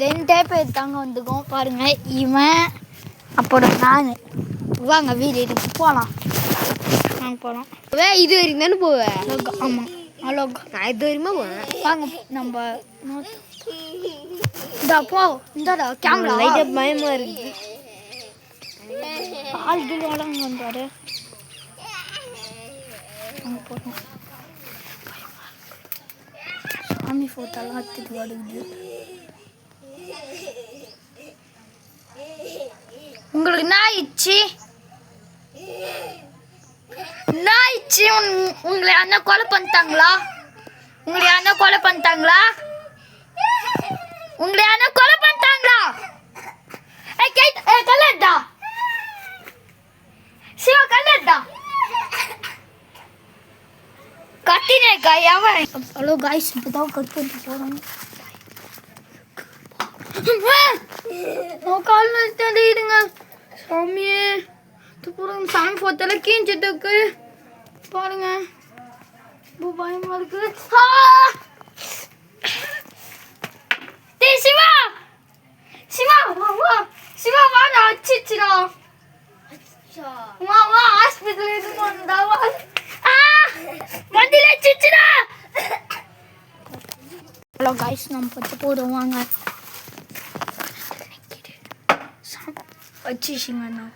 2 பேர் தாங்க வந்துக்கோம் பாருங்க. இவன் அப்புறம் நான் வாங்க வீடு எடுத்து போகலாம். நாங்கள் போகலாம். இது வரைக்கும் தானே போவேன். ஆமாம் அலோக் நான் இது வரைக்குமா போவேன். வாங்க நம்ம இந்த போ இந்தடா கேமரா லைட்டாக பயமாக இருக்குது. ஆள்கள் வளங்க வந்தாரு. அங்கே போகணும். சாமி ஃபோட்டோலாம் எடுத்துட்டு வருது. உங்களுக்கு நாயிடுச்சு உங்களை யாருன்னா கொலை பண்ணிட்டாங்களா? உங்களை யாருன்னா கொலை பண்ணிட்டாங்களா? கல்லட்டா சிவா கல்லட்டா கத்தினே கையாவ. ஹலோ காய்ஸ், இப்போதான் கட் பண்ணிட்டு போறோம். கால் நிறுத்திடுங்க சாமியே. போறோம் சாமி போத்தல கீஞ்சிட்டு பாருங்க. பயமா இருக்கு. சிவா சிவா வா சிவா வாடா. அச்சிச்சுடா வா வா ஹாஸ்பிடல் இருந்து வந்தா வா. வண்டில அச்சிச்சுடா. ஹலோ गाइस, நம்ம பத்து போறோம் வாங்க. அச்சிச்சிங்கண்ணா